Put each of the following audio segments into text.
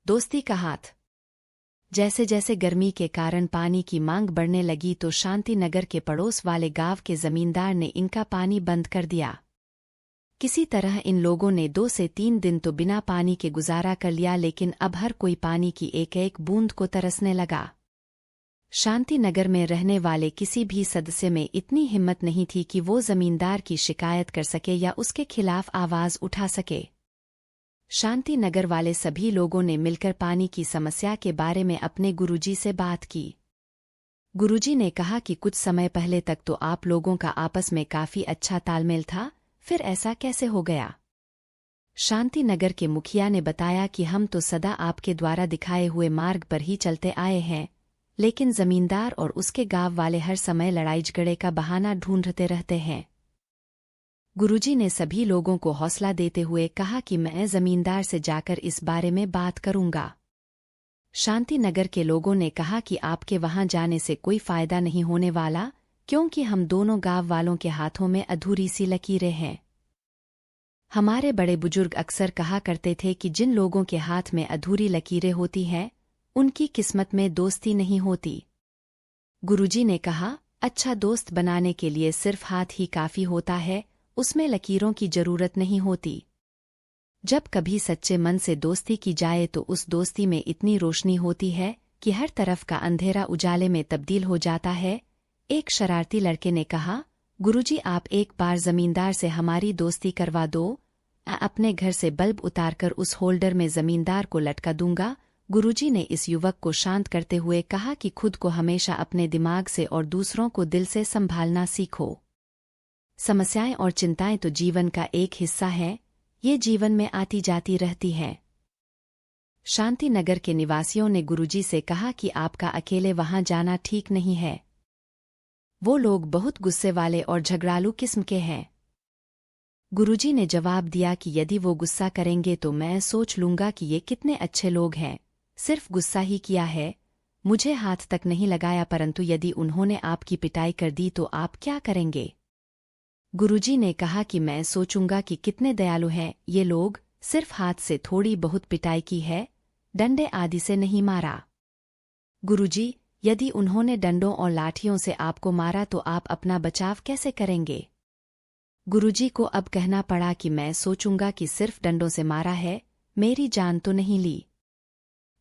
दोस्ती का हाथ। जैसे जैसे गर्मी के कारण पानी की मांग बढ़ने लगी तो शांति नगर के पड़ोस वाले गांव के जमींदार ने इनका पानी बंद कर दिया। किसी तरह इन लोगों ने 2 से 3 दिन तो बिना पानी के गुजारा कर लिया, लेकिन अब हर कोई पानी की एक एक बूंद को तरसने लगा। शांति नगर में रहने वाले किसी भी सदस्य में इतनी हिम्मत नहीं थी कि वो जमींदार की शिकायत कर सके या उसके खिलाफ आवाज उठा सके। शांति नगर वाले सभी लोगों ने मिलकर पानी की समस्या के बारे में अपने गुरुजी से बात की। गुरुजी ने कहा कि कुछ समय पहले तक तो आप लोगों का आपस में काफी अच्छा तालमेल था, फिर ऐसा कैसे हो गया? शांति नगर के मुखिया ने बताया कि हम तो सदा आपके द्वारा दिखाए हुए मार्ग पर ही चलते आए हैं, लेकिन जमींदार और उसके गांव वाले हर समय लड़ाई झगड़े का बहाना ढूंढते रहते हैं। गुरुजी ने सभी लोगों को हौसला देते हुए कहा कि मैं जमींदार से जाकर इस बारे में बात करूंगा। शांति नगर के लोगों ने कहा कि आपके वहां जाने से कोई फायदा नहीं होने वाला, क्योंकि हम दोनों गांव वालों के हाथों में अधूरी सी लकीरें हैं। हमारे बड़े बुजुर्ग अक्सर कहा करते थे कि जिन लोगों के हाथ में अधूरी लकीरें होती हैं, उनकी किस्मत में दोस्ती नहीं होती। गुरुजी ने कहा, अच्छा दोस्त बनाने के लिए सिर्फ हाथ ही काफी होता है, उसमें लकीरों की जरूरत नहीं होती। जब कभी सच्चे मन से दोस्ती की जाए तो उस दोस्ती में इतनी रोशनी होती है कि हर तरफ का अंधेरा उजाले में तब्दील हो जाता है। एक शरारती लड़के ने कहा, गुरुजी आप एक बार जमींदार से हमारी दोस्ती करवा दो, अपने घर से बल्ब उतारकर उस होल्डर में जमींदार को लटका दूंगा। गुरुजी ने इस युवक को शांत करते हुए कहा कि खुद को हमेशा अपने दिमाग से और दूसरों को दिल से संभालना सीखो। समस्याएं और चिंताएं तो जीवन का एक हिस्सा हैं, ये जीवन में आती जाती रहती हैं। शांति नगर के निवासियों ने गुरुजी से कहा कि आपका अकेले वहां जाना ठीक नहीं है। वो लोग बहुत गुस्से वाले और झगड़ालू किस्म के हैं। गुरुजी ने जवाब दिया कि यदि वो गुस्सा करेंगे तो मैं सोच लूंगा कि ये कितने अच्छे लोग हैं, सिर्फ गुस्सा ही किया है, मुझे हाथ तक नहीं लगाया, परंतु यदि उन्होंने आपकी पिटाई कर दी तो आप क्या करेंगे? गुरुजी ने कहा कि मैं सोचूंगा कि कितने दयालु हैं ये लोग, सिर्फ हाथ से थोड़ी बहुत पिटाई की है, डंडे आदि से नहीं मारा। गुरुजी, यदि उन्होंने डंडों और लाठियों से आपको मारा तो आप अपना बचाव कैसे करेंगे? गुरुजी को अब कहना पड़ा कि मैं सोचूंगा कि सिर्फ डंडों से मारा है, मेरी जान तो नहीं ली।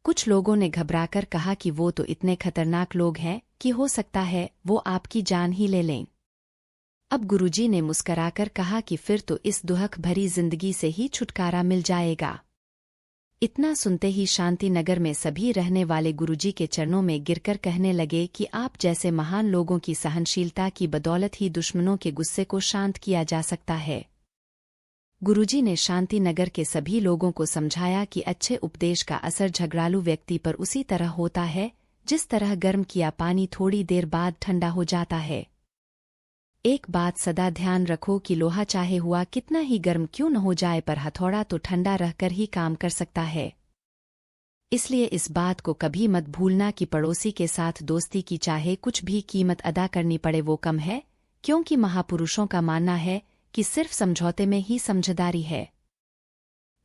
कुछ लोगों ने घबराकर कहा कि वो तो इतने खतरनाक लोग हैं कि हो सकता है वो आपकी जान ही ले लें। अब गुरुजी ने मुस्कराकर कहा कि फिर तो इस दुहक भरी जिंदगी से ही छुटकारा मिल जाएगा। इतना सुनते ही शांति नगर में सभी रहने वाले गुरुजी के चरणों में गिरकर कहने लगे कि आप जैसे महान लोगों की सहनशीलता की बदौलत ही दुश्मनों के गुस्से को शांत किया जा सकता है। गुरुजी ने शांति नगर के सभी लोगों को समझाया कि अच्छे उपदेश का असर झगड़ालू व्यक्ति पर उसी तरह होता है जिस तरह गर्म किया पानी थोड़ी देर बाद ठंडा हो जाता है। एक बात सदा ध्यान रखो कि लोहा चाहे हुआ कितना ही गर्म क्यों न हो जाए, पर हथौड़ा तो ठंडा रहकर ही काम कर सकता है। इसलिए इस बात को कभी मत भूलना कि पड़ोसी के साथ दोस्ती की चाहे कुछ भी कीमत अदा करनी पड़े वो कम है, क्योंकि महापुरुषों का मानना है कि सिर्फ समझौते में ही समझदारी है।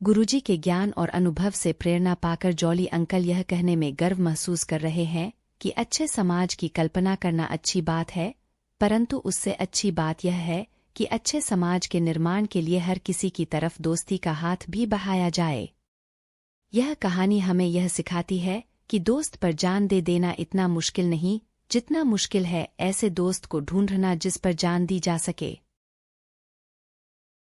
गुरुजी के ज्ञान और अनुभव से प्रेरणा पाकर जॉली अंकल यह कहने में गर्व महसूस कर रहे हैं कि अच्छे समाज की कल्पना करना अच्छी बात है, परंतु उससे अच्छी बात यह है कि अच्छे समाज के निर्माण के लिए हर किसी की तरफ दोस्ती का हाथ भी बढ़ाया जाए। यह कहानी हमें यह सिखाती है कि दोस्त पर जान दे देना इतना मुश्किल नहीं जितना मुश्किल है ऐसे दोस्त को ढूंढना जिस पर जान दी जा सके।